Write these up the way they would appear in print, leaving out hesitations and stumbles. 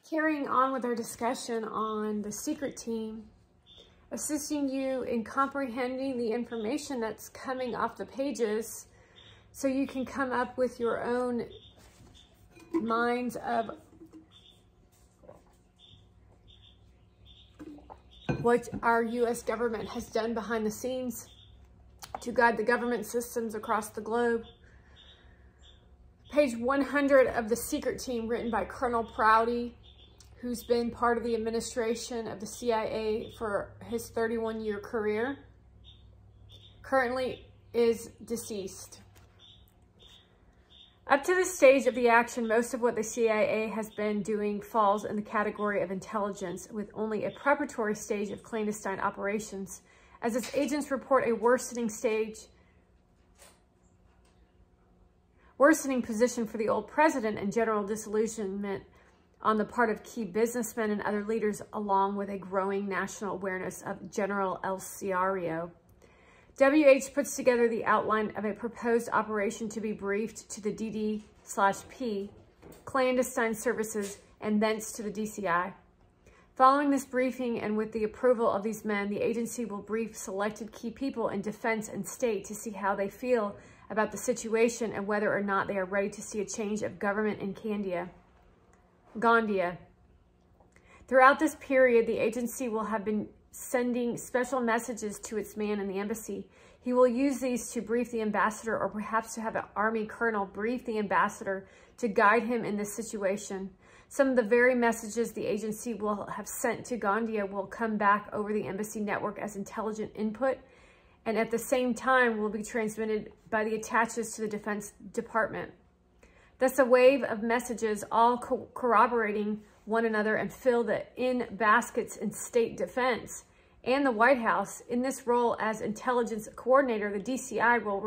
Carrying on with our discussion on the secret team, assisting you in comprehending the information that's coming off the pages so you can come up with your own minds of what our U.S. government has done behind the scenes to guide the government systems across the globe. Page 100 of The Secret Team, written by Col Prouty, who's been part of the administration of the CIA for his 31-year career, currently is deceased. Up to this stage of the action, most of what the CIA has been doing falls in the category of intelligence, with only a preparatory stage of clandestine operations, as its agents report a worsening position for the old president and general disillusionment on the part of key businessmen and other leaders, along with a growing national awareness of General El Siario. WH puts together the outline of a proposed operation to be briefed to the DD/P, clandestine services, and thence to the DCI. Following this briefing and with the approval of these men, the agency will brief selected key people in defense and state to see how they feel about the situation and whether or not they are ready to see a change of government in Gandia. Throughout this period, the agency will have been sending special messages to its man in the embassy. He will use these to brief the ambassador, or perhaps to have an army colonel brief the ambassador to guide him in this situation. Some of the very messages the agency will have sent to Gandia will come back over the embassy network as intelligent input, and at the same time will be transmitted by the attaches to the Defense Department. Thus, a wave of messages, all corroborating one another, and fill in baskets in state defense and the White House. In this role as intelligence coordinator, the DCI will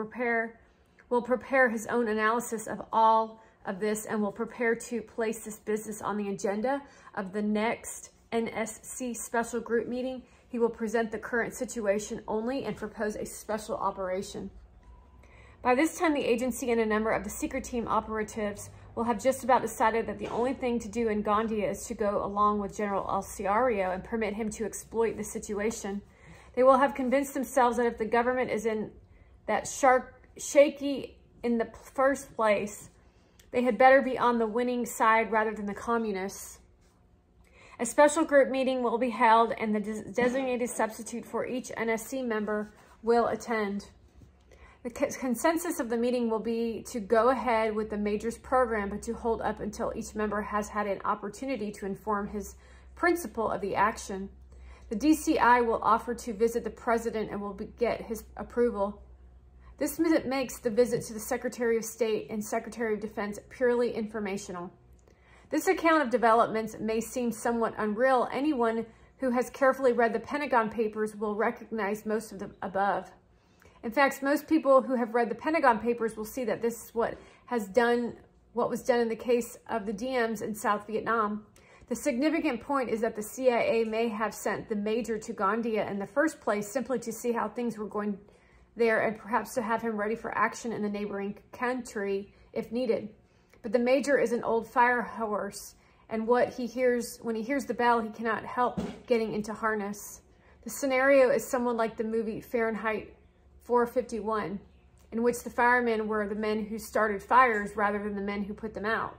prepare his own analysis of all of this and will prepare to place this business on the agenda of the next NSC special group meeting. He will present the current situation only and propose a special operation. By this time, the agency and a number of the secret team operatives will have just about decided that the only thing to do in Gandia is to go along with General El Siario and permit him to exploit the situation. They will have convinced themselves that if the government is in that shaky in the first place, they had better be on the winning side rather than the communists. A special group meeting will be held, and the designated substitute for each NSC member will attend. The consensus of the meeting will be to go ahead with the major's program, but to hold up until each member has had an opportunity to inform his principal of the action. The DCI will offer to visit the president and will get his approval. This makes the visit to the Secretary of State and Secretary of Defense purely informational. This account of developments may seem somewhat unreal. Anyone who has carefully read the Pentagon Papers will recognize most of the above. In fact, most people who have read the Pentagon Papers will see that this is what was done in the case of the DMs in South Vietnam. The significant point is that the CIA may have sent the major to Gandia in the first place simply to see how things were going there, and perhaps to have him ready for action in the neighboring country if needed. But the major is an old fire horse, and when he hears the bell, he cannot help getting into harness. The scenario is somewhat like the movie Fahrenheit 451, in which the firemen were the men who started fires rather than the men who put them out.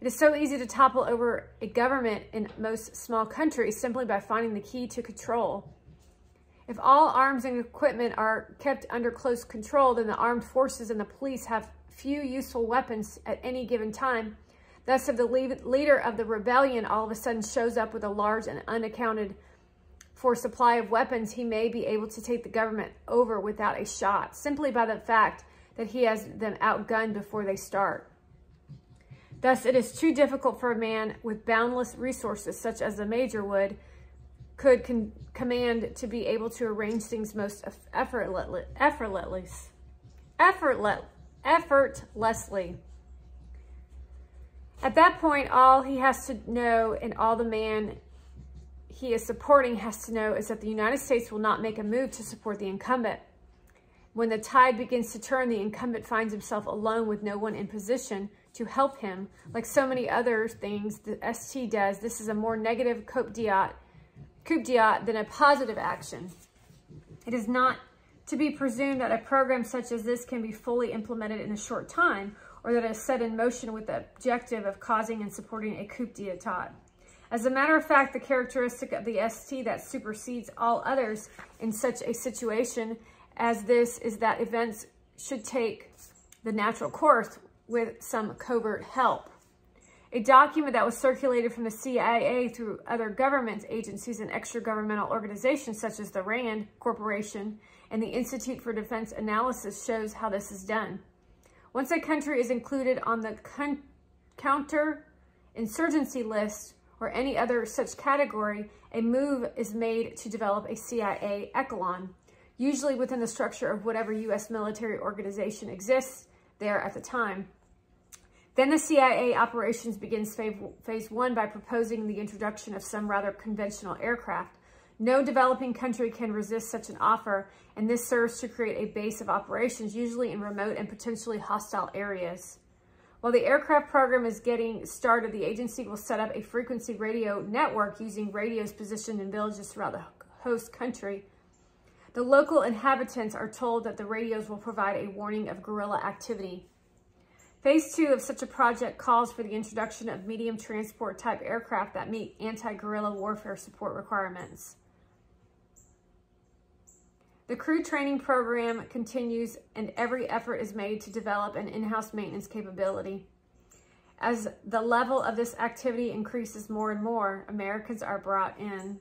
It is so easy to topple over a government in most small countries simply by finding the key to control. If all arms and equipment are kept under close control, then the armed forces and the police have few useful weapons at any given time. Thus, if the leader of the rebellion all of a sudden shows up with a large and unaccounted for supply of weapons, he may be able to take the government over without a shot, simply by the fact that he has them outgunned before they start. Thus, it is too difficult for a man with boundless resources, such as the major could command, to be able to arrange things most effortlessly. At that point, all he has to know, and all the man he is supporting has to know, is that the United States will not make a move to support the incumbent. When the tide begins to turn, the incumbent finds himself alone with no one in position to help him. Like so many other things the ST does, this is a more negative coup d'etat than a positive action. It is not to be presumed that a program such as this can be fully implemented in a short time, or that it is set in motion with the objective of causing and supporting a coup d'etat. As a matter of fact, the characteristic of the ST that supersedes all others in such a situation as this is that events should take the natural course with some covert help. A document that was circulated from the CIA through other government agencies and extra-governmental organizations such as the RAND Corporation and the Institute for Defense Analysis shows how this is done. Once a country is included on the counter-insurgency list or any other such category, a move is made to develop a CIA echelon, usually within the structure of whatever U.S. military organization exists there at the time. Then the CIA operations begins phase one by proposing the introduction of some rather conventional aircraft. No developing country can resist such an offer, and this serves to create a base of operations, usually in remote and potentially hostile areas. While the aircraft program is getting started, the agency will set up a frequency radio network using radios positioned in villages throughout the host country. The local inhabitants are told that the radios will provide a warning of guerrilla activity. Phase two of such a project calls for the introduction of medium transport type aircraft that meet anti-guerrilla warfare support requirements. The crew training program continues, and every effort is made to develop an in-house maintenance capability. As the level of this activity increases more and more, Americans are brought in.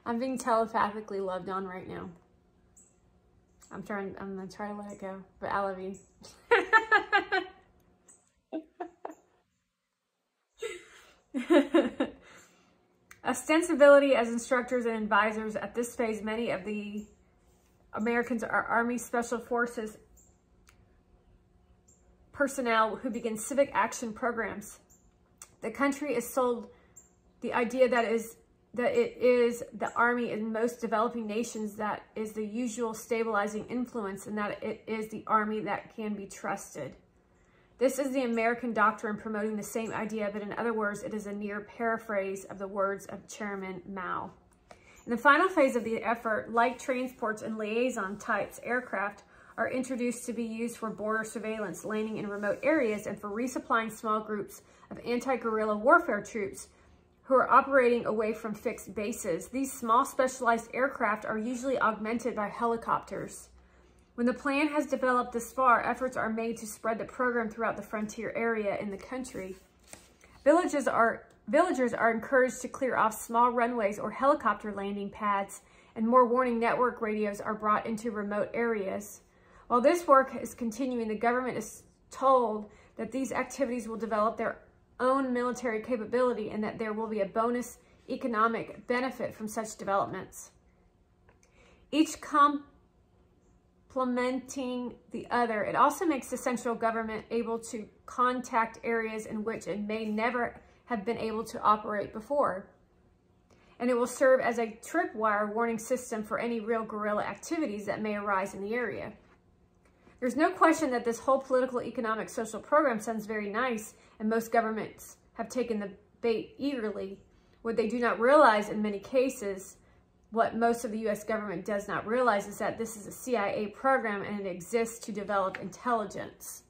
I'm being telepathically loved on right now. I'm gonna try to let it go, but I love you. Ostensibility as instructors and advisors at this phase, many of the Americans are Army Special Forces personnel who begin civic action programs. The country is sold the idea that it is the Army in most developing nations that is the usual stabilizing influence, and that it is the Army that can be trusted. This is the American doctrine promoting the same idea, but in other words, it is a near paraphrase of the words of Chairman Mao. In the final phase of the effort, light transports and liaison types aircraft are introduced to be used for border surveillance, landing in remote areas, and for resupplying small groups of anti-guerrilla warfare troops who are operating away from fixed bases. These small specialized aircraft are usually augmented by helicopters. When the plan has developed this far, efforts are made to spread the program throughout the frontier area in the country. Villagers are encouraged to clear off small runways or helicopter landing pads, and more warning network radios are brought into remote areas. While this work is continuing, the government is told that these activities will develop their own military capability and that there will be a bonus economic benefit from such developments. Each complementing the other, it also makes the central government able to contact areas in which it may never have been able to operate before. And it will serve as a tripwire warning system for any real guerrilla activities that may arise in the area. There's no question that this whole political, economic, social program sounds very nice, and most governments have taken the bait eagerly. What they do not realize in many cases, what most of the U.S. government does not realize, is that this is a CIA program and it exists to develop intelligence.